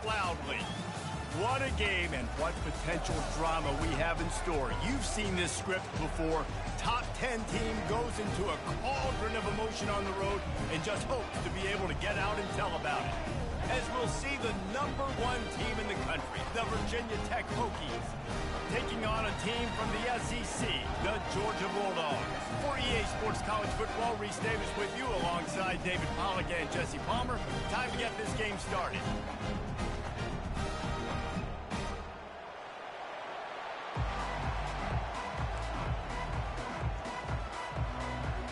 loudly. What a game and what potential drama we have in store. You've seen this script before. Top 10 team goes into a cauldron of emotion on the road and just hopes to be able to get out and tell about it. As we'll see the #1 team in the country, the Virginia Tech Hokies, taking on a team from the SEC, the Georgia Bulldogs. For EA Sports College Football, Reese Davis with you alongside David Pollack and Jesse Palmer. Time to get this game started.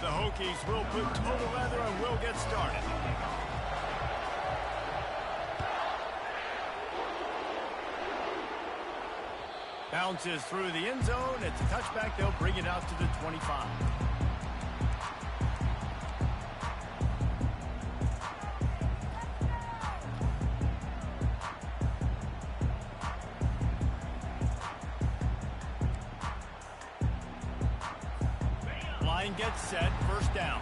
The Hokies will put total leather and will get started. Bounces through the end zone. It's a touchback. They'll bring it out to the 25. Line gets set. First down.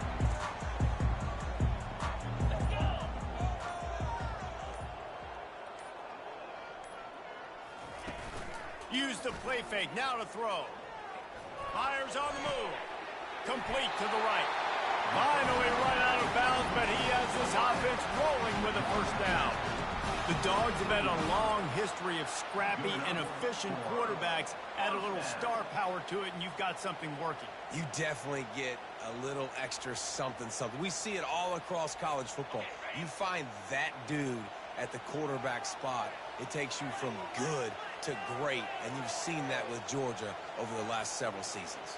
Use the play fake, now to throw. Fires on the move. Complete to the right. Finally run out of bounds, but he has this offense rolling with a first down. The Dogs have had a long history of scrappy and efficient quarterbacks. Add a little star power to it, and you've got something working. You definitely get a little extra something. We see it all across college football. You find that dude at the quarterback spot, it takes you from good to great, and you've seen that with Georgia over the last several seasons.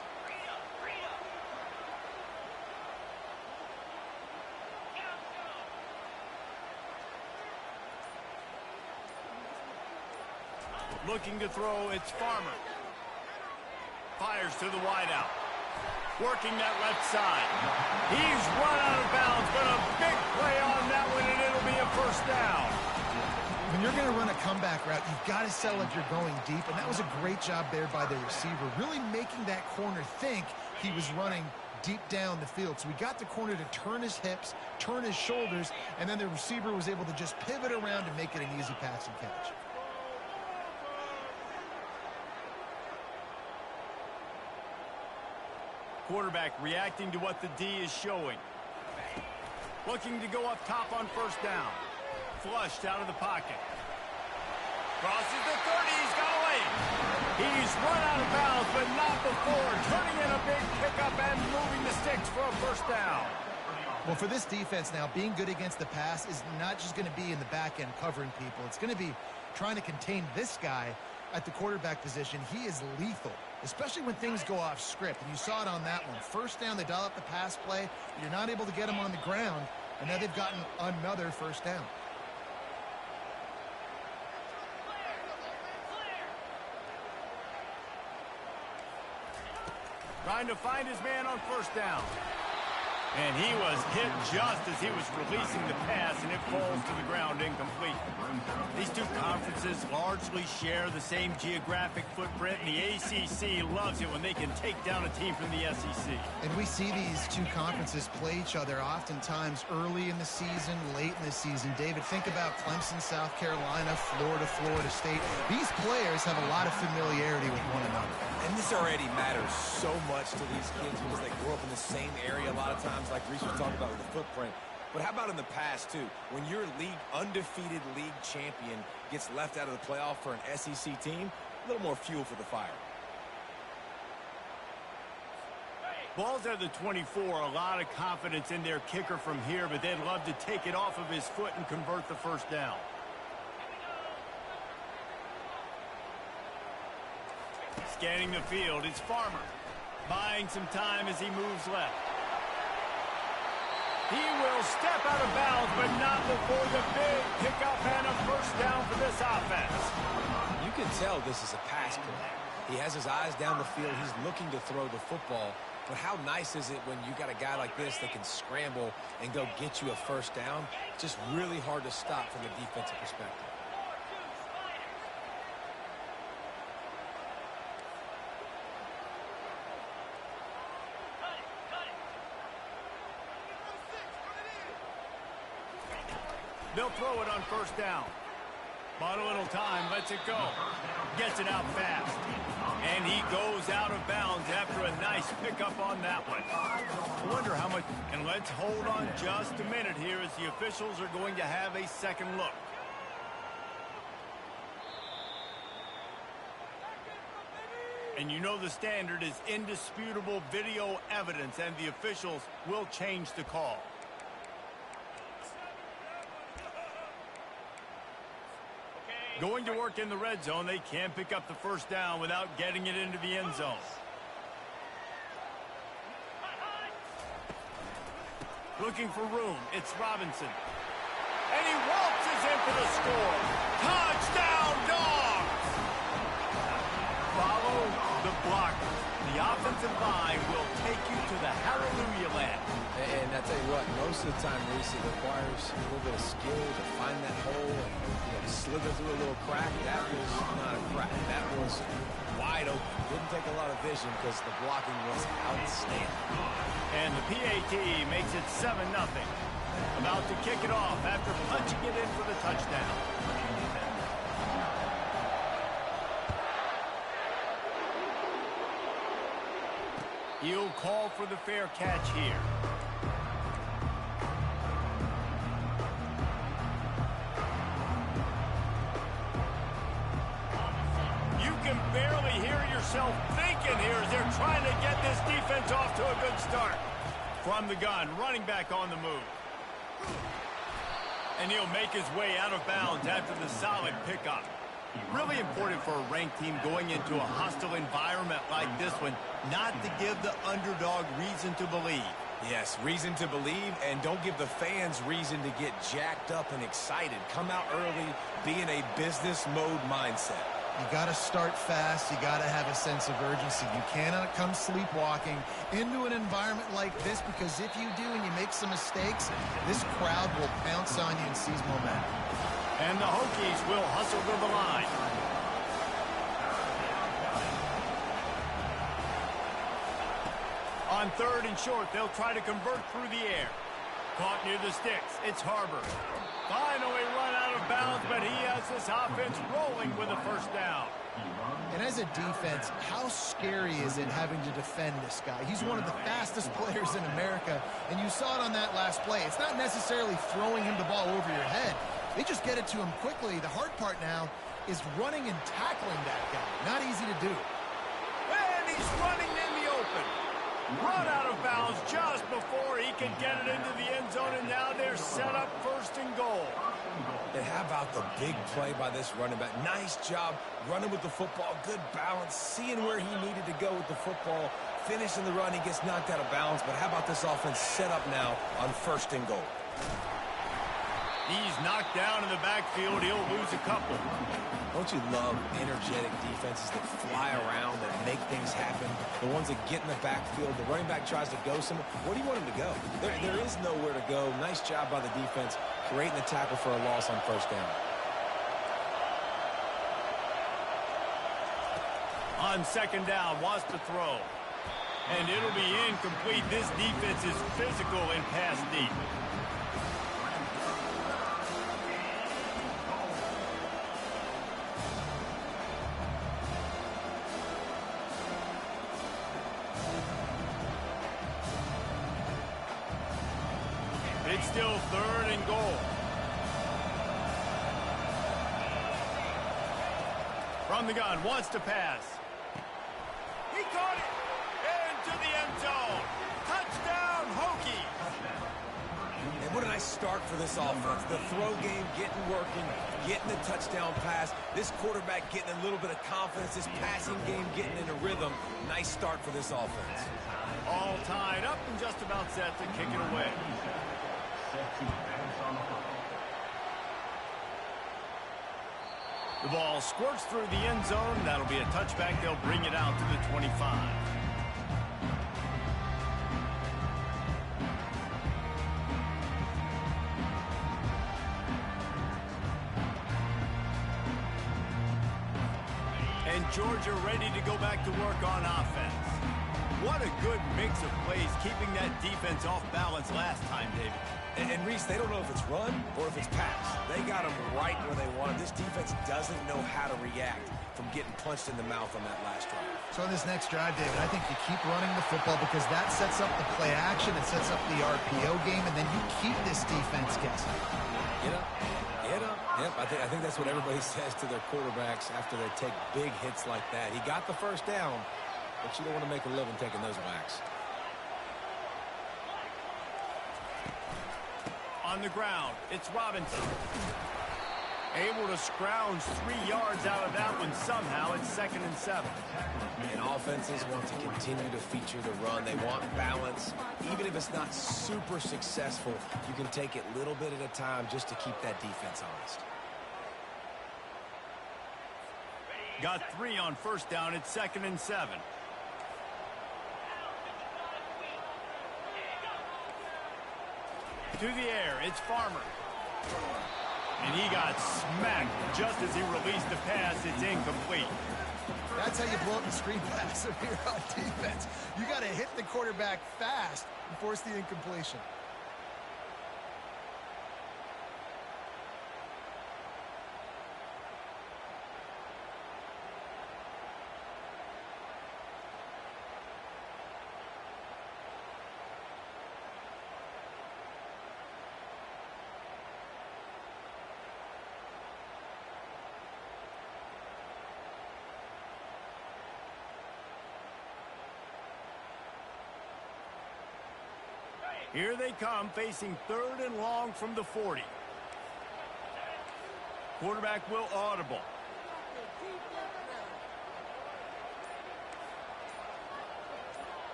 Looking to throw, it's Farmer. Fires to the wideout. Working that left side. He's run out of bounds, but a big play on that one, and it'll be a first down. When you're going to run a comeback route, you've got to sell like you're going deep, and that was a great job there by the receiver, really making that corner think he was running deep down the field. So we got the corner to turn his hips, turn his shoulders, and then the receiver was able to just pivot around and make it an easy pass and catch. Quarterback reacting to what the D is showing. Looking to go up top on first down. Flushed out of the pocket. Crosses the 30. He's got away. He's run out of bounds, but not before. Turning in a big pickup and moving the sticks for a first down. Well, for this defense now, being good against the pass is not just going to be in the back end covering people. It's going to be trying to contain this guy at the quarterback position. He is lethal, especially when things go off script. And you saw it on that one. First down, they dial up the pass play. You're not able to get him on the ground, and now they've gotten another first down. Trying to find his man on first down. And he was hit just as he was releasing the pass, and it falls to the ground incomplete. These two conferences largely share the same geographic footprint, and the ACC loves it when they can take down a team from the SEC. And we see these two conferences play each other oftentimes early in the season, late in the season. David, think about Clemson, South Carolina, Florida, Florida State. These players have a lot of familiarity with one another. And this already matters so much to these kids because they grew up in the same area a lot of times, like Reese was talking about with the footprint. But how about in the past, too? When your undefeated league champion gets left out of the playoff for an SEC team, a little more fuel for the fire. Ball's at the 24. A lot of confidence in their kicker from here, but they'd love to take it off of his foot and convert the first down. Scanning the field, it's Farmer. Buying some time as he moves left. He will step out of bounds, but not before the big pickup and a first down for this offense. You can tell this is a pass play. He has his eyes down the field. He's looking to throw the football. But how nice is it when you got a guy like this that can scramble and go get you a first down? Just really hard to stop from a defensive perspective. They'll throw it on first down. Bought a little time, lets it go. Gets it out fast. And he goes out of bounds after a nice pickup on that one. I wonder how much... And let's hold on just a minute here as the officials are going to have a second look. And you know the standard is indisputable video evidence, and the officials will change the call. Going to work in the red zone, they can't pick up the first down without getting it into the end zone. Looking for room, it's Robinson. And he waltzes in for the score. Touchdown, Dogs! Follow the blocker. The offensive line will take you to the hallelujah land. And I tell you what, most of the time, Reese, it requires a little bit of skill to find that hole and slither through a little crack. That was not a crack. That was wide open. Didn't take a lot of vision because the blocking was outstanding. And the PAT makes it 7-0. About to kick it off after punching it in for the touchdown. He'll call for the fair catch here. You can barely hear yourself thinking here as they're trying to get this defense off to a good start. From the gun, running back on the move. And he'll make his way out of bounds after the solid pickup. Really important for a ranked team going into a hostile environment like this one, not to give the underdog reason to believe. Yes, reason to believe, and don't give the fans reason to get jacked up and excited. Come out early, be in a business mode mindset. You got to start fast. You got to have a sense of urgency. You cannot come sleepwalking into an environment like this, because if you do and you make some mistakes, this crowd will pounce on you and seize momentum. And the Hokies will hustle to the line. On 3rd and short, they'll try to convert through the air. Caught near the sticks. It's Harbor. Finally run out of bounds, but he has this offense rolling with a first down. And as a defense, how scary is it having to defend this guy? He's one of the fastest players in America, and you saw it on that last play. It's not necessarily throwing him the ball over your head. They just get it to him quickly. The hard part now is running and tackling that guy. Not easy to do. And he's running in the open. Run out of bounds just before he can get it into the end zone, and now they're set up 1st and goal. And how about the big play by this running back? Nice job running with the football, good balance, seeing where he needed to go with the football, finishing the run. He gets knocked out of bounds, but how about this offense set up now on 1st and goal? He's knocked down in the backfield. He'll lose a couple. Don't you love energetic defenses that fly around, that make things happen? The ones that get in the backfield. The running back tries to go somewhere. Where do you want him to go? There is nowhere to go. Nice job by the defense, creating the tackle for a loss on 1st down. On 2nd down, wants to throw. And it'll be incomplete. This defense is physical and pass deep. It's still 3rd and goal. From the gun, wants to pass. He caught it into the end zone. Touchdown, Hokies. And what a nice start for this offense. The throw game getting working, getting the touchdown pass. This quarterback getting a little bit of confidence. This passing game getting in a rhythm. Nice start for this offense. All tied up and just about set to kick it away. The ball squirts through the end zone. That'll be a touchback. They'll bring it out to the 25. And Georgia ready to go back to work on offense. What a good mix of plays, keeping that defense off balance last time, David. And Reese, they don't know if it's run or if it's pass. They got them right where they want them. This defense doesn't know how to react from getting punched in the mouth on that last drive. So in this next drive, David, I think you keep running the football because that sets up the play action, it sets up the RPO game, and then you keep this defense guessing. Get up. Get up. Yep, I think that's what everybody says to their quarterbacks after they take big hits like that. He got the first down, but you don't want to make a living taking those whacks. On the ground, it's Robinson. Able to scrounge 3 yards out of that one somehow. It's 2nd and 7. And offenses want to continue to feature the run. They want balance. Even if it's not super successful, you can take it little bit at a time just to keep that defense honest. Got 3 on first down. It's 2nd and 7. To the air, it's Farmer. And he got smacked just as he released the pass. It's incomplete. That's how you blow up the screen pass if you're on defense. You got to hit the quarterback fast and force the incompletion. Here they come, facing 3rd and long from the 40. Quarterback will audible.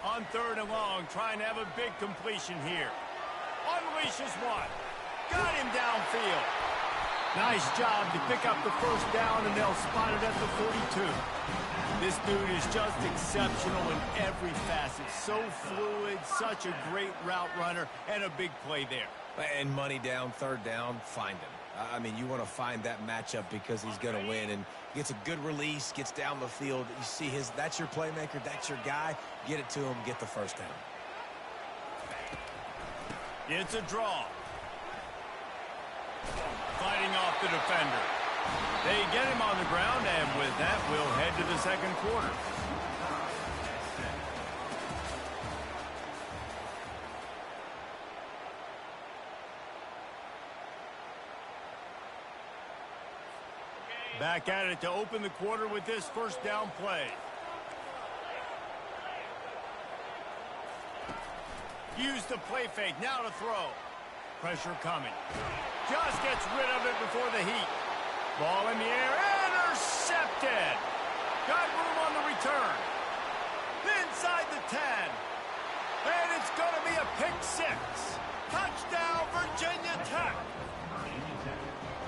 On 3rd and long, trying to have a big completion here. Unleashes one. Got him downfield. Nice job to pick up the first down, and they'll spot it at the 42. This dude is just exceptional in every facet. So fluid, such a great route runner, and a big play there. And money down, 3rd down, find him. I mean, you want to find that matchup because he's going to win. And gets a good release, gets down the field. You see that's your playmaker, that's your guy. Get it to him, get the first down. It's a draw. Fighting off the defender. They get him on the ground, and with that, we'll head to the 2nd quarter. Back at it to open the quarter with this first down play. Use the play fake, now to throw. Pressure coming. Just gets rid of it before the heat. Ball in the air, intercepted. Got room on the return. Inside the 10. And it's going to be a pick 6. Touchdown, Virginia Tech.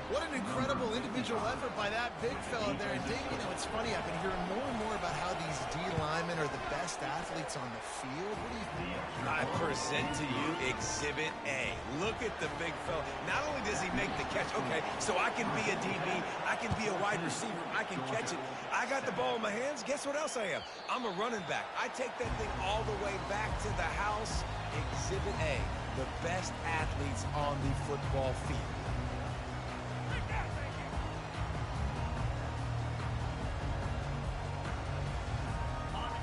What an incredible individual effort by that big fella there. And Dave, you know, it's funny, I've been hearing more and more about how these D linemen are the best athletes on the field. What do you think? I present to you Exhibit A. Look at the big fella. Not only does he make the catch, okay, so I can be a DB, I can be a wide receiver, I can catch it. I got the ball in my hands. Guess what else I am? I'm a running back. I take that thing all the way back to the house. Exhibit A, the best athletes on the football field.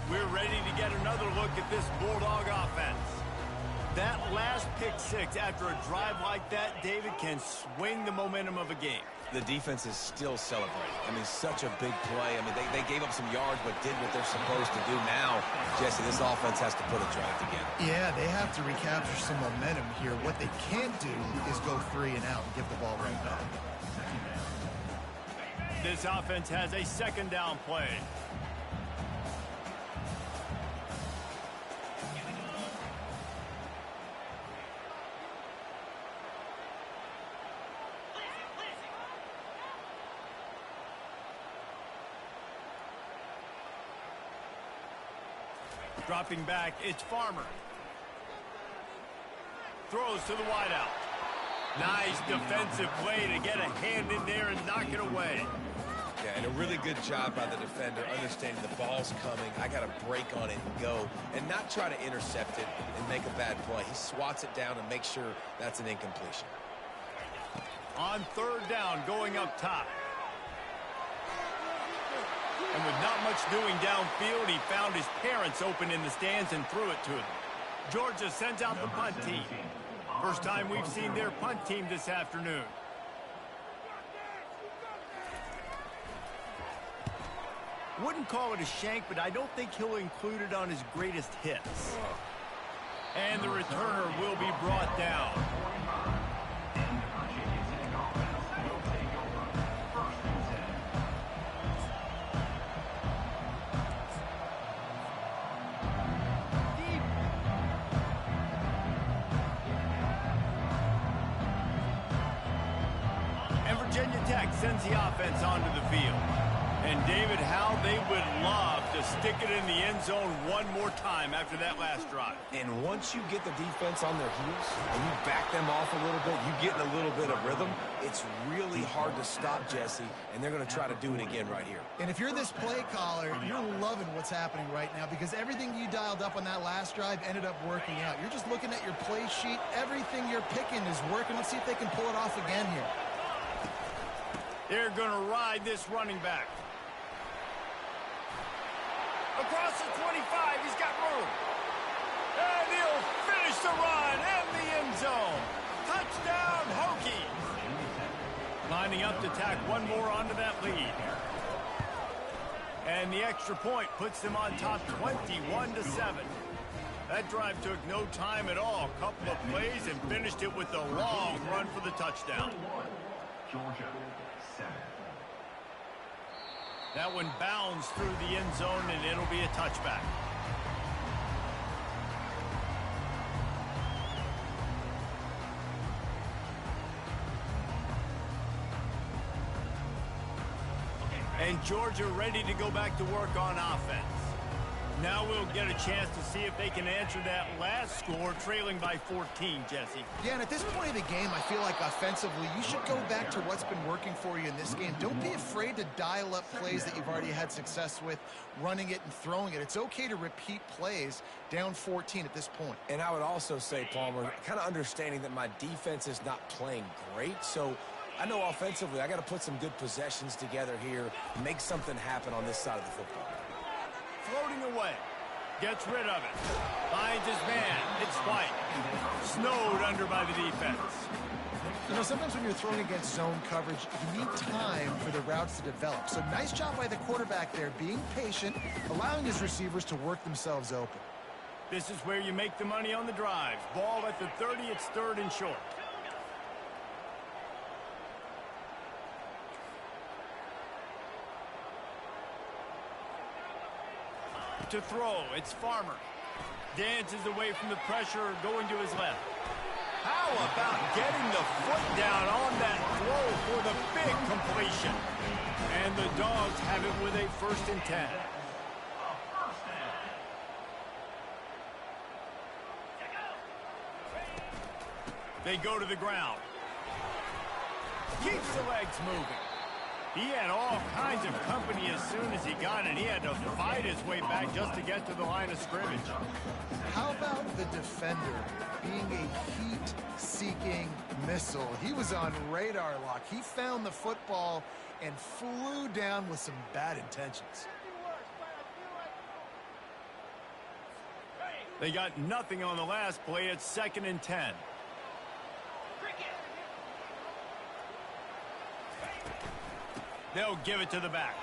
We're ready to get another look at this Bulldog offense. That last pick 6 after a drive like that, David, can swing the momentum of a game. The defense is still celebrating. I mean, such a big play. I mean, they gave up some yards but did what they're supposed to do. Now, Jesse, this offense has to put a drive together. Yeah, they have to recapture some momentum here. What they can't do is go 3 and out and give the ball right back. This offense has a 2nd down play. Dropping back, it's Farmer. Throws to the wideout. Nice defensive play to get a hand in there and knock it away. Yeah, and a really good job by the defender understanding the ball's coming. I got to break on it and go and not try to intercept it and make a bad play. He swats it down and makes sure that's an incompletion. On third down, going up top. And with not much doing downfield, he found his parents open in the stands and threw it to them. Georgia sends out the punt team. First time we've seen their punt team this afternoon. Wouldn't call it a shank, but I don't think he'll include it on his greatest hits. And the returner will be brought down. And Virginia Tech sends the offense onto the field. And David, how they would love to stick it in the end zone one more time after that last drive. And once you get the defense on their heels and you back them off a little bit, you get in a little bit of rhythm, it's really hard to stop, Jesse, and they're going to try to do it again right here. And if you're this play caller, you're loving what's happening right now because everything you dialed up on that last drive ended up working out. You're just looking at your play sheet. Everything you're picking is working. Let's see if they can pull it off again here. They're going to ride this running back. Across the 25, he's got room. And he'll finish the run in the end zone. Touchdown, Hokies. Lining up to tack one more onto that lead. And the extra point puts them on top 21-7. That drive took no time at all. Couple of plays and finished it with a long run for the touchdown. Georgia, 7. That one bounds through the end zone, and it'll be a touchback. And Georgia ready to go back to work on offense. Now we'll get a chance to see if they can answer that last score, trailing by 14, Jesse. Yeah, and at this point of the game, I feel like offensively, you should go back to what's been working for you in this game. Don't be afraid to dial up plays that you've already had success with, running it and throwing it. It's okay to repeat plays down 14 at this point. And I would also say, Palmer, kind of understanding that my defense is not playing great, so I know offensively I got to put some good possessions together here, make something happen on this side of the football. Floating away. Gets rid of it. Finds his man. It's White. Snowed under by the defense. You know, sometimes when you're throwing against zone coverage, you need time for the routes to develop. So nice job by the quarterback there, being patient, allowing his receivers to work themselves open. This is where you make the money on the drives. Ball at the 30. It's third and short. To throw, it's Farmer. Dances away from the pressure, going to his left. How about getting the foot down on that throw for the big completion? And the Dogs have it with a 1st and 10. They go to the ground. Keeps the legs moving. He had all kinds of company as soon as he got it. He had to fight his way back just to get to the line of scrimmage. How about the defender being a heat-seeking missile? He was on radar lock. He found the football and flew down with some bad intentions. They got nothing on the last play. It's 2nd and 10. They'll give it to the back.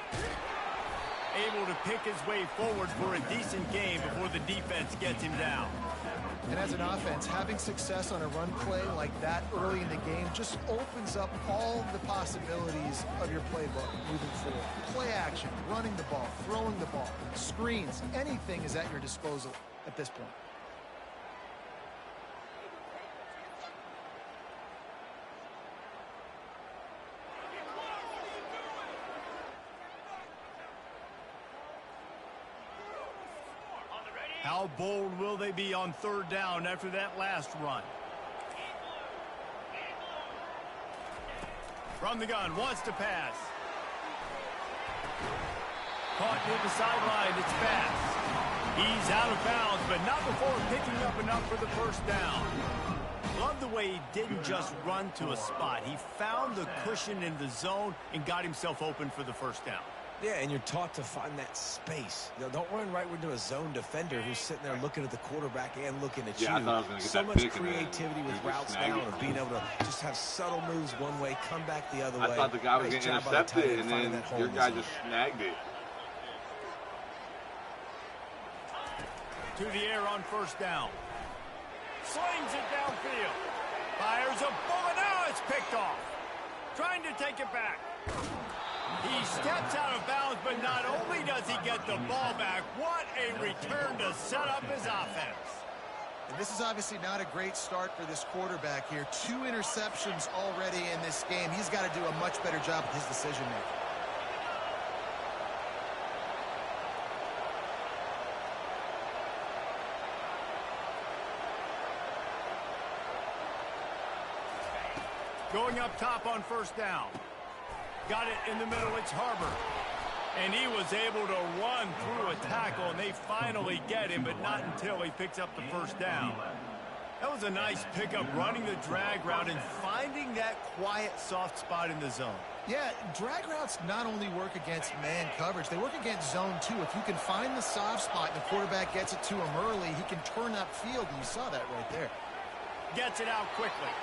Able to pick his way forward for a decent game before the defense gets him down. And as an offense, having success on a run play like that early in the game just opens up all the possibilities of your playbook moving forward. Play action, running the ball, throwing the ball, screens, anything is at your disposal at this point. How bold will they be on 3rd down after that last run? From the gun, wants to pass. Caught near the sideline. It's fast. He's out of bounds, but not before picking up enough for the first down. Love the way he didn't just run to a spot. He found the cushion in the zone and got himself open for the first down. Yeah, and you're taught to find that space. You know, don't run right into a zone defender who's sitting there looking at the quarterback and looking at you. I thought I was gonna get so that much pick creativity with routes now and being able to just have subtle moves one way, come back the other way. I thought the guy was Nice getting job by the tight intercepted, end and finding then that hole your in the guy zone. just snagged it. To the air on first down. Slings it downfield. Fires a bullet. Now it's picked off. Trying to take it back. He steps out of bounds, but not only does he get the ball back, what a return to set up his offense. And this is obviously not a great start for this quarterback here. 2 interceptions already in this game. He's got to do a much better job with his decision-making. Going up top on first down. Got it in the middle. It's Harbor. And he was able to run through a tackle, and they finally get him, but not until he picks up the first down. That was a nice pickup, running the drag route and finding that quiet, soft spot in the zone. Yeah, drag routes not only work against man coverage, they work against zone too. If you can find the soft spot and the quarterback gets it to him early, he can turn up field, and you saw that right there. Gets it out quickly.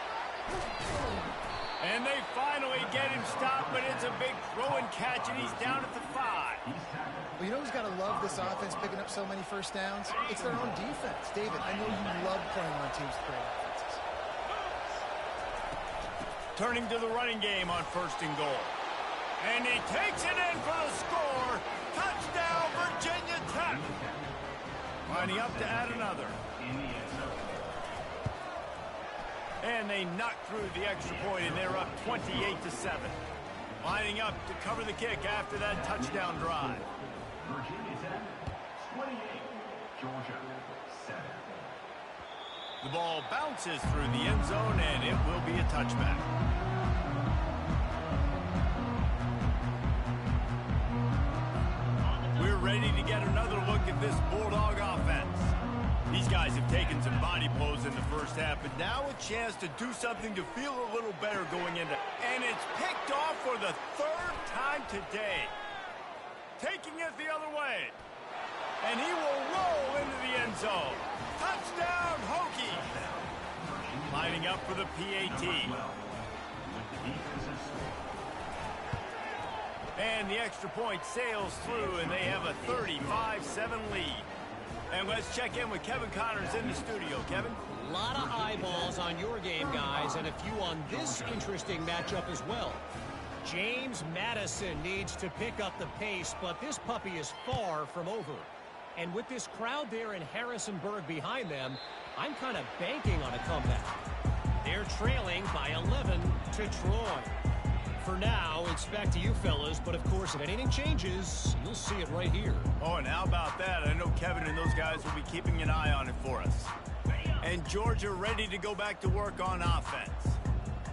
And they finally get him stopped, but it's a big throw and catch, and he's down at the 5. Well, you know who's got to love this offense picking up so many first downs? It's their own defense. David, I know you love playing on teams with great offenses. Turning to the running game on first and goal. And he takes it in for the score. Touchdown, Virginia Tech. Lining up to add another. And they knock through the extra point, and they're up 28-7. Lining up to cover the kick after that touchdown drive. Virginia Tech, 28. Georgia, 7. The ball bounces through the end zone, and it will be a touchback. We're ready to get another look at this Bulldog offense. These guys have taken some body blows in the first half, but now a chance to do something to feel a little better going into. And it's picked off for the 3rd time today. Taking it the other way. And he will roll into the end zone. Touchdown, Hokie. Lining up for the PAT. And the extra point sails through, and they have a 35-7 lead. And let's check in with Kevin Connors in the studio. Kevin? A lot of eyeballs on your game, guys, and a few on this interesting matchup as well. James Madison needs to pick up the pace, but this puppy is far from over. And with this crowd there in Harrisonburg behind them, I'm kind of banking on a comeback. They're trailing by 11 to Troy. For now, it's back to you fellas, but of course, if anything changes, you'll see it right here. Oh, and how about that? I know Kevin and those guys will be keeping an eye on it for us. And Georgia ready to go back to work on offense.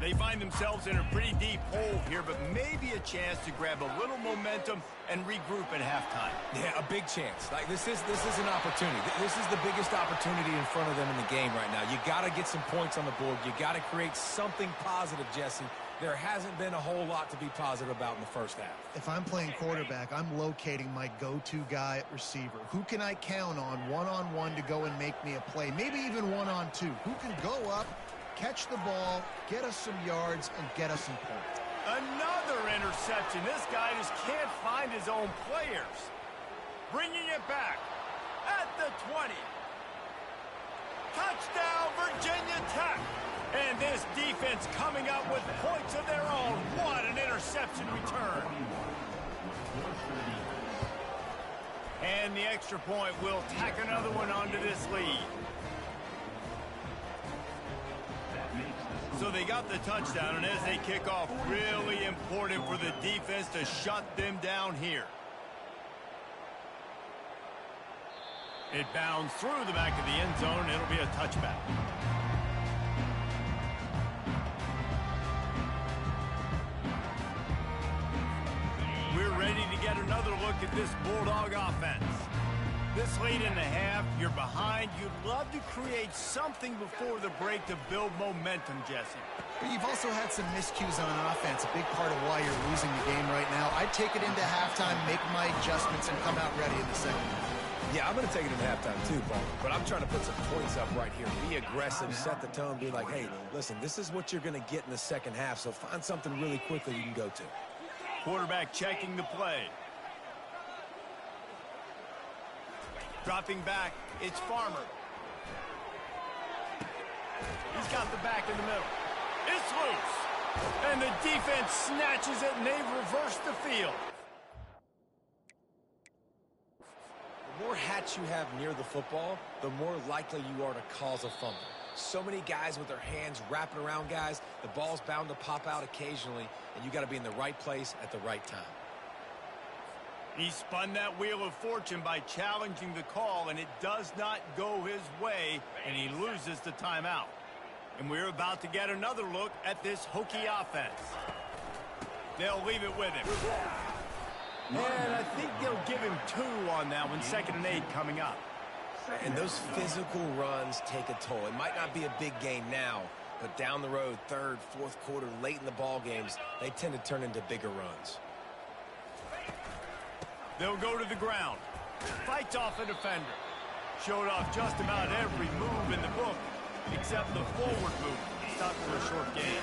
They find themselves in a pretty deep hole here, but maybe a chance to grab a little momentum and regroup at halftime. Yeah, a big chance. Like this is an opportunity. This is the biggest opportunity in front of them in the game right now. You got to get some points on the board. You got to create something positive, Jesse. There hasn't been a whole lot to be positive about in the first half. If I'm playing quarterback, I'm locating my go-to guy at receiver. Who can I count on one-on-one to go and make me a play? Maybe even one-on-two. Who can go up, catch the ball, get us some yards, and get us some points? Another interception. This guy just can't find his own players. Bringing it back at the 20. Touchdown, Virginia Tech. And this defense coming up with points of their own. What an interception return. And the extra point will tack another one onto this lead. So they got the touchdown, and as they kick off, really important for the defense to shut them down here. It bounds through the back of the end zone. It'll be a touchback. We're ready to get another look look at this Bulldog offense. This late in the half, you're behind. You'd love to create something before the break to build momentum, Jesse. But you've also had some miscues on offense, a big part of why you're losing the game right now. I'd take it into halftime, make my adjustments, and come out ready in the second half. Yeah, I'm going to take it into halftime too, Paul. But I'm trying to put some points up right here. Be aggressive, set the tone, be like, hey, listen, this is what you're going to get in the second half, so find something really quickly you can go to. Quarterback checking the play. Dropping back, it's Farmer. He's got the back in the middle. It's loose. And the defense snatches it, and they've reversed the field. The more hats you have near the football, the more likely you are to cause a fumble. So many guys with their hands wrapping around guys, the ball's bound to pop out occasionally, and you got to be in the right place at the right time. He spun that wheel of fortune by challenging the call, and it does not go his way, and he loses the timeout. And we're about to get another look at this Hokie offense. They'll leave it with him. And I think they'll give him 2 on that one, 2nd and 8 coming up. And those physical runs take a toll. It might not be a big game now, but down the road, 3rd, 4th quarter, late in the ball games, they tend to turn into bigger runs. They'll go to the ground. Fights off a defender. Showed off just about every move in the book, except the forward move. Stuck for a short gain.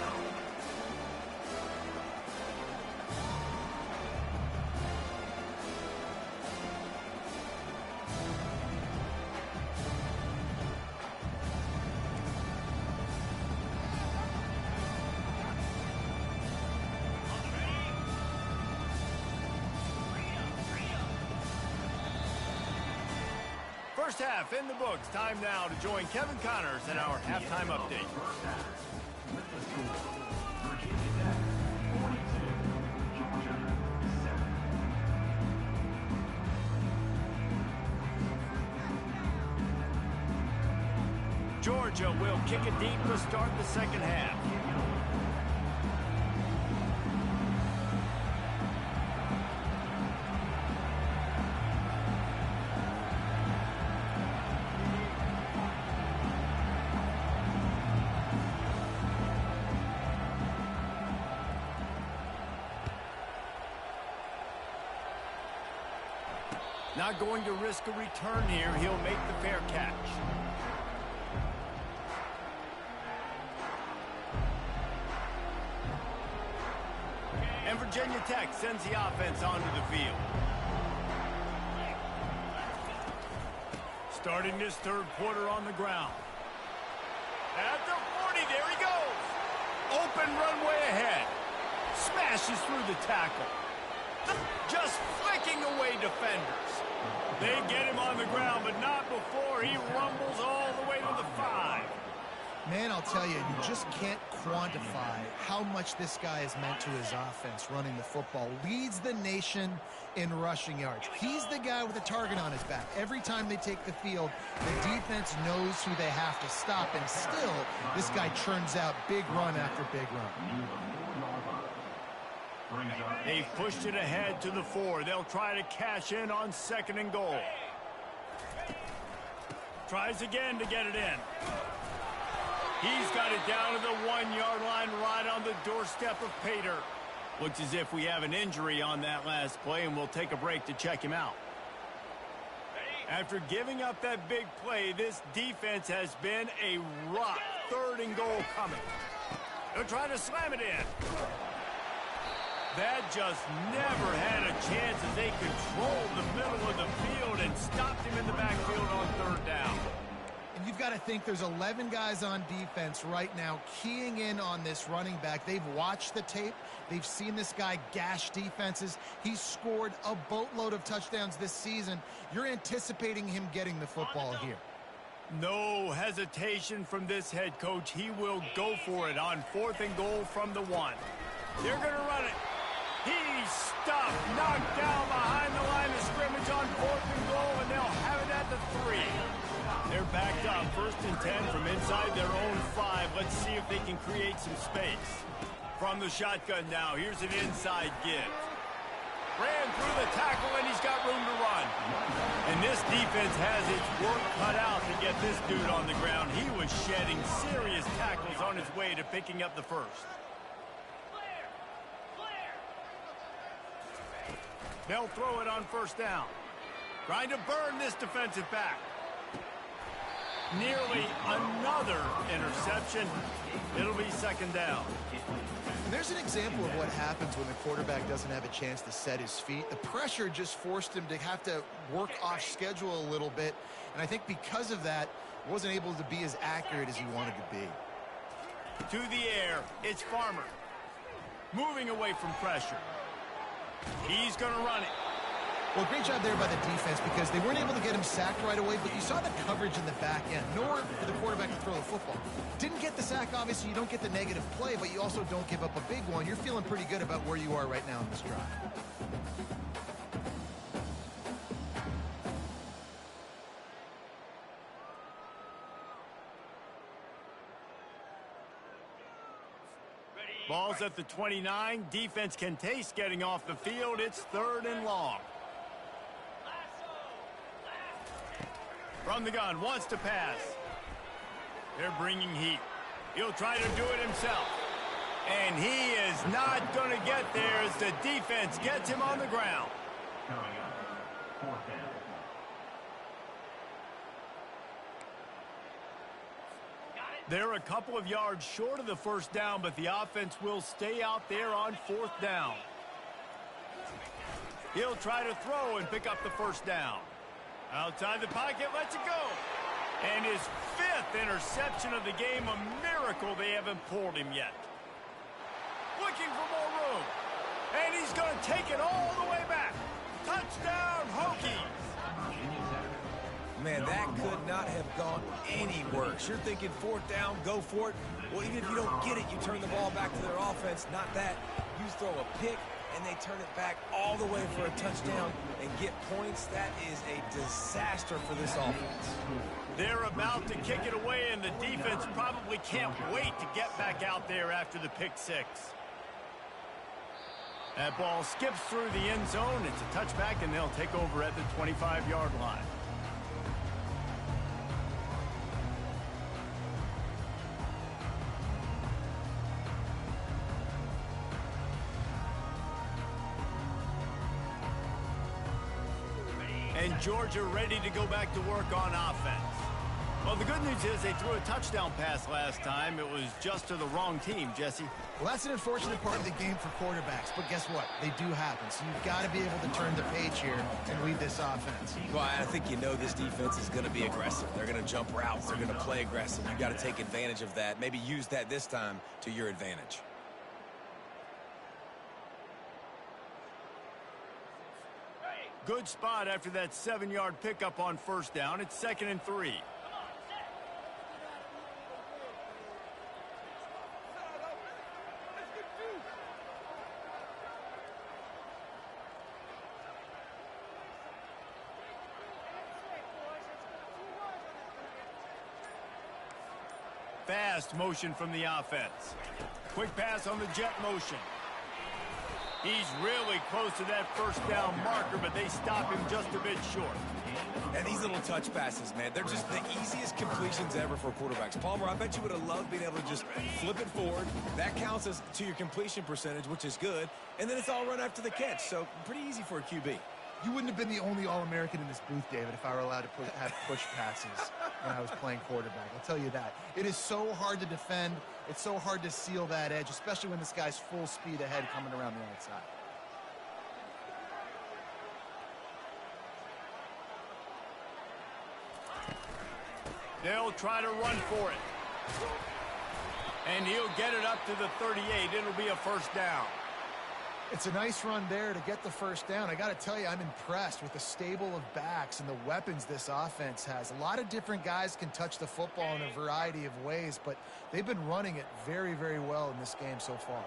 First half in the books. Time now to join Kevin Connors in our halftime update. Virginia Tech 42, Georgia 7. Georgia will kick it deep to start the second half. Not going to risk a return here. He'll make the fair catch. And Virginia Tech sends the offense onto the field. Starting this 3rd quarter on the ground. At the 40, there he goes. Open runway ahead. Smashes through the tackle. Just flicking away defenders. They get him on the ground, but not before he rumbles all the way to the 5. Man, I'll tell you, you just can't quantify how much this guy has meant to his offense running the football. Leads the nation in rushing yards. He's the guy with a target on his back. Every time they take the field, the defense knows who they have to stop, and still, this guy churns out big run after big run. They've pushed it ahead to the 4. They'll try to cash in on 2nd and goal. Tries again to get it in. He's got it down to the 1-yard line right on the doorstep of Pater. Looks as if we have an injury on that last play, and we'll take a break to check him out. After giving up that big play, this defense has been a rock. 3rd and goal coming. They'll try to slam it in. That just never had a chance as they controlled the middle of the field and stopped him in the backfield on 3rd down. And you've got to think there's 11 guys on defense right now keying in on this running back. They've watched the tape. They've seen this guy gash defenses. He's scored a boatload of touchdowns this season. You're anticipating him getting the football here. No hesitation from this head coach. He will go for it on 4th and goal from the 1. They're going to run it. He's stuffed, knocked down behind the line of scrimmage on 4th and goal, and they'll have it at the 3. They're backed up, 1st and 10 from inside their own 5. Let's see if they can create some space. From the shotgun now, here's an inside give. Ran through the tackle, and he's got room to run. And this defense has its work cut out to get this dude on the ground. He was shedding serious tackles on his way to picking up the first. They'll throw it on first down. Trying to burn this defensive back. Nearly another interception. It'll be second down. There's an example of what happens when the quarterback doesn't have a chance to set his feet. The pressure just forced him to have to work off schedule a little bit. And I think because of that, wasn't able to be as accurate as he wanted to be. To the air, it's Farmer. Moving away from pressure. He's going to run it. Well, great job there by the defense because they weren't able to get him sacked right away, but you saw the coverage in the back end. Nowhere for the quarterback to throw the football. Didn't get the sack, obviously. You don't get the negative play, but you also don't give up a big one. You're feeling pretty good about where you are right now in this drive. Ball's at the 29. Defense can taste getting off the field. It's 3rd and long. From the gun, wants to pass. They're bringing heat. He'll try to do it himself. And he is not going to get there as the defense gets him on the ground. Coming up, 4th down. They're a couple of yards short of the first down, but the offense will stay out there on 4th down. He'll try to throw and pick up the first down. Outside the pocket, lets it go. And his 5th interception of the game, a miracle they haven't pulled him yet. Looking for more room. And he's going to take it all the way back. Touchdown, Hokies. Man, that could not have gone any worse. You're thinking 4th down, go for it. Well, even if you don't get it, you turn the ball back to their offense. Not that. You throw a pick, and they turn it back all the way for a touchdown and get points. That is a disaster for this offense. They're about to kick it away, and the defense probably can't wait to get back out there after the pick six. That ball skips through the end zone. It's a touchback, and they'll take over at the 25-yard line. And Georgia ready to go back to work on offense. Well, the good news is they threw a touchdown pass last time. It was just to the wrong team, Jesse. Well, that's an unfortunate part of the game for quarterbacks, but guess what? They do happen, so you've got to be able to turn the page here and lead this offense. Well, I think you know this defense is going to be aggressive. They're going to jump routes. They're going to play aggressive. You've got to take advantage of that. Maybe use that this time to your advantage. Good spot after that 7-yard pickup on first down. It's 2nd and 3. Fast motion from the offense. Quick pass on the jet motion. He's really close to that first down marker, but they stop him just a bit short. And these little touch passes, man, they're just the easiest completions ever for quarterbacks. Palmer, I bet you would have loved being able to just flip it forward. That counts as to your completion percentage, which is good. And then it's all run after the catch, so pretty easy for a QB. You wouldn't have been the only All-American in this booth, David, if I were allowed to have push passes when I was playing quarterback. I'll tell you that. It is so hard to defend. It's so hard to seal that edge, especially when this guy's full speed ahead coming around the outside. They'll try to run for it. And he'll get it up to the 38. It'll be a first down. It's a nice run there to get the first down. I got to tell you, I'm impressed with the stable of backs and the weapons this offense has. A lot of different guys can touch the football in a variety of ways, but they've been running it very, very well in this game so far.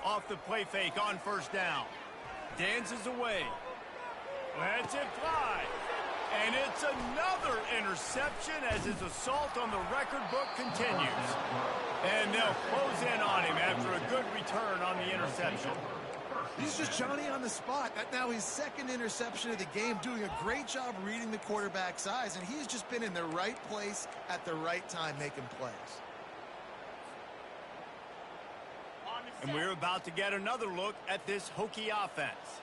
Off the play fake on first down. Dances away. Lets it fly. And it's another interception as his assault on the record book continues. And they'll close in on him after a good return on the interception. He's just Johnny on the spot. Now his second interception of the game, doing a great job reading the quarterback's eyes, and he's just been in the right place at the right time making plays. And we're about to get another look at this Hokie offense.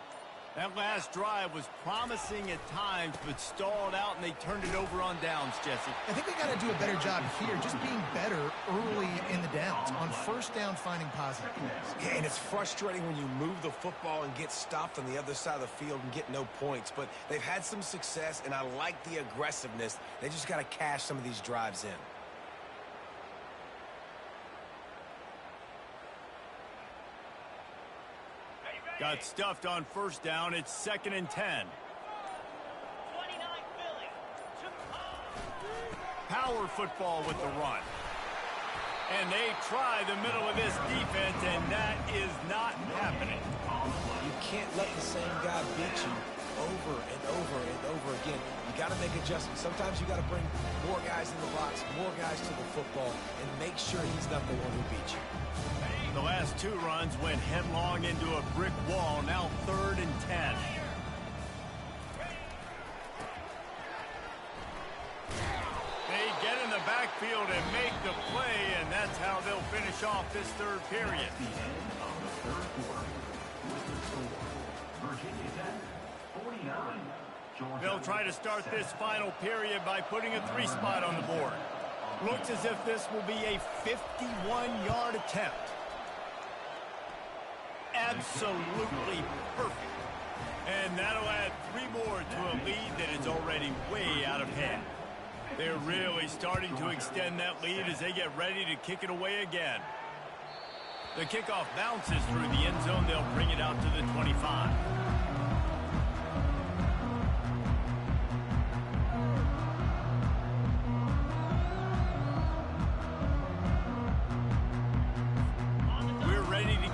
That last drive was promising at times, but stalled out, and they turned it over on downs, Jesse. I think we got to do a better job here, just being better early in the downs, on first down finding positive plays. Yeah, and it's frustrating when you move the football and get stopped on the other side of the field and get no points. But they've had some success, and I like the aggressiveness. They just got to cash some of these drives in. Got stuffed on first down. It's 2nd and 10. Power football with the run. And they try the middle of this defense, and that is not happening. You can't let the same guy beat you over and over and over again. You got to make adjustments. Sometimes you got to bring more guys in the box, more guys to the football, and make sure he's not the one who beat you. The last two runs went headlong into a brick wall. Now 3rd and 10. They get in the backfield and make the play, and that's how they'll finish off this third period. The end of the third quarter with the score. Virginia Tech, 49. Georgia. They'll try to start this final period by putting a 3-spot on the board. Looks as if this will be a 51-yard attempt. Absolutely perfect. And that'll add 3 more to a lead that is already way out of hand. They're really starting to extend that lead as they get ready to kick it away again. The kickoff bounces through the end zone. They'll bring it out to the 25.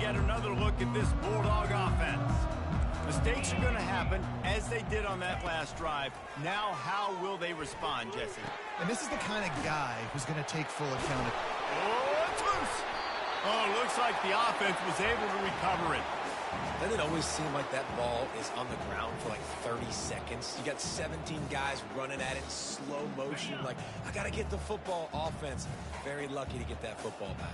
Another look at this Bulldog offense. Mistakes are going to happen, as they did on that last drive. Now, how will they respond, Jesse? And this is the kind of guy who's going to take full accountability. Oh, it's loose. Oh, looks like the offense was able to recover it. Doesn't it always seem like that ball is on the ground for like 30 seconds? You got 17 guys running at it in slow motion. Like, I got to get the football. Offense, very lucky to get that football back.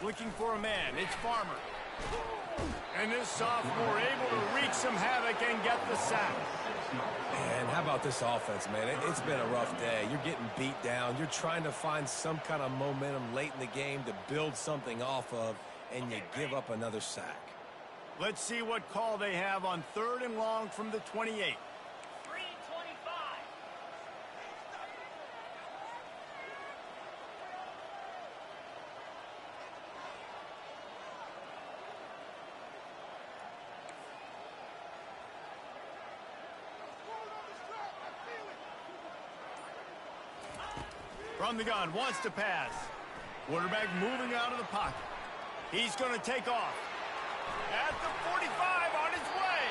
Looking for a man. It's Farmer. And this sophomore able to wreak some havoc and get the sack. Man, how about this offense, man? It's been a rough day. You're getting beat down. You're trying to find some kind of momentum late in the game to build something off of, and you give up another sack. Let's see what call they have on 3rd and long from the 28. From the gun, wants to pass. Quarterback moving out of the pocket. He's going to take off. At the 45 on his way.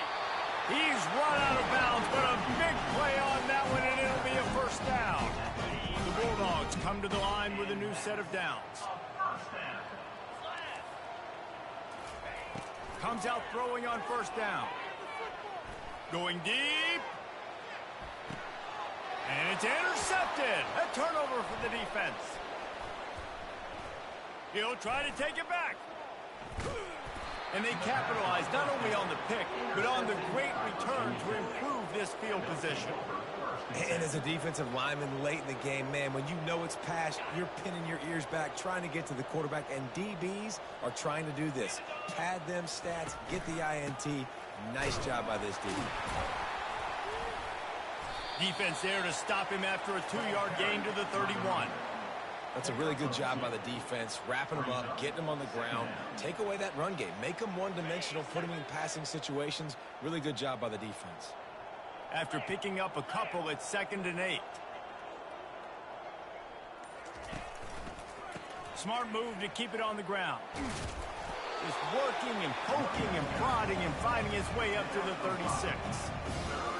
He's run out of bounds, but a big play on that one, and it'll be a first down. The Bulldogs come to the line with a new set of downs. Comes out throwing on first down. Going deep. And it's intercepted. A turnover for the defense. He'll try to take it back. And they capitalize not only on the pick, but on the great return to improve this field position. And as a defensive lineman late in the game, man, when you know it's passed, you're pinning your ears back, trying to get to the quarterback, and DBs are trying to do this. Pad them stats, get the INT. Nice job by this DB. Defense there to stop him after a 2-yard gain to the 31. That's a really good job by the defense, wrapping them up, getting them on the ground. Take away that run game. Make them one-dimensional, put them in passing situations. Really good job by the defense. After picking up a couple, it's 2nd and 8. Smart move to keep it on the ground. Just working and poking and prodding and finding his way up to the 36.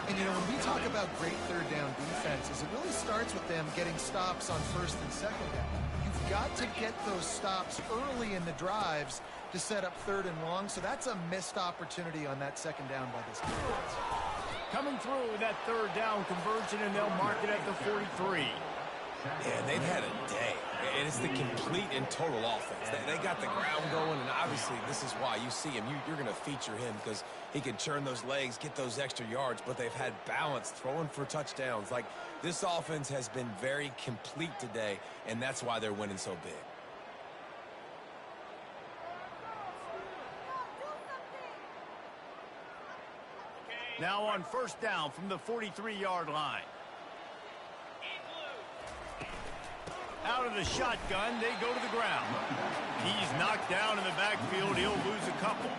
And, you know, when we talk about great third down defenses, it really starts with them getting stops on first and second down. You've got to get those stops early in the drives to set up third and long, so that's a missed opportunity on that second down by this defense. Coming through with that third down conversion, and they'll mark it at the 43. Yeah, they've had a day, and it's the complete and total offense. They got the ground going, and obviously this is why you see him. You're going to feature him because he can churn those legs, get those extra yards, but they've had balance, throwing for touchdowns. Like, this offense has been very complete today, and that's why they're winning so big. Now on first down from the 43-yard line. Out of the shotgun, they go to the ground. He's knocked down in the backfield. He'll lose a couple.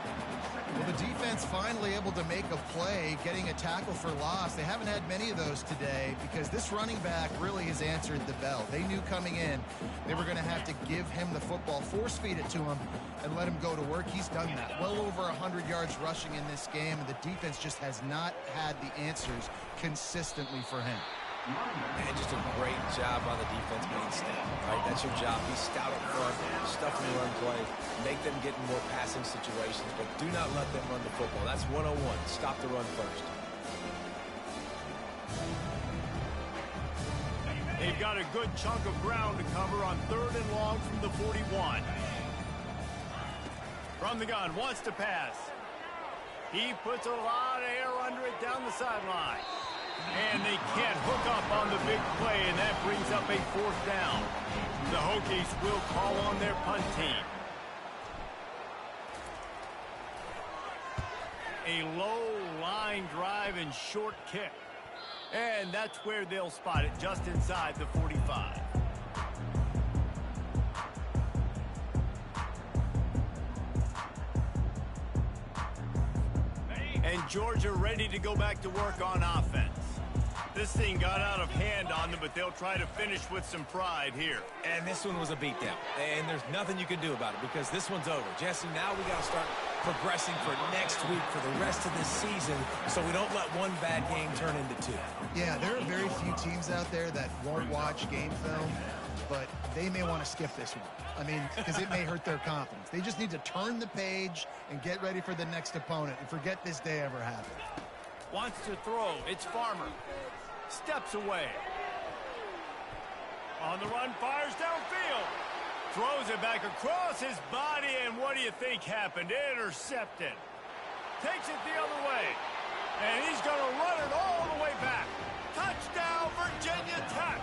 Well, the defense finally able to make a play, getting a tackle for loss. They haven't had many of those today because this running back really has answered the bell. They knew coming in they were going to have to give him the football, force feed it to him, and let him go to work. He's done that. Well over 100 yards rushing in this game, and the defense just has not had the answers consistently for him. Man, just a great job by the defense being stout, right? That's your job. Be stout up front, stuff in the run play, make them get in more passing situations, but do not let them run the football. That's 101. Stop the run first. They've got a good chunk of ground to cover on third and long from the 41. From the gun, wants to pass. He puts a lot of air under it down the sideline. And they can't hook up on the big play, and that brings up a fourth down. The Hokies will call on their punt team. A low line drive and short kick. And that's where they'll spot it, just inside the 45. And Georgia ready to go back to work on offense. This thing got out of hand on them, but they'll try to finish with some pride here. And this one was a beatdown. And there's nothing you can do about it because this one's over. Jesse, now we got to start progressing for next week for the rest of this season so we don't let one bad game turn into two. Yeah, there are very few teams out there that won't watch game film, but they may want to skip this one. I mean, because it may hurt their confidence. They just need to turn the page and get ready for the next opponent and forget this day ever happened. Wants to throw. It's Farmer. Steps away. On the run, fires downfield. Throws it back across his body, and what do you think happened? Intercepted. Takes it the other way. And he's going to run it all the way back. Touchdown, Virginia Tech.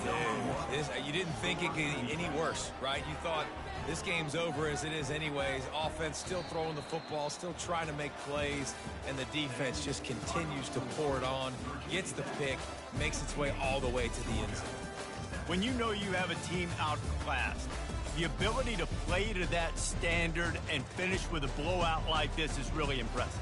Dude, you didn't think it could get any worse, right? You thought this game's over as it is anyways. Offense still throwing the football, still trying to make plays, and the defense just continues to pour it on, gets the pick, makes its way all the way to the end zone. When you know you have a team outclassed, the ability to play to that standard and finish with a blowout like this is really impressive.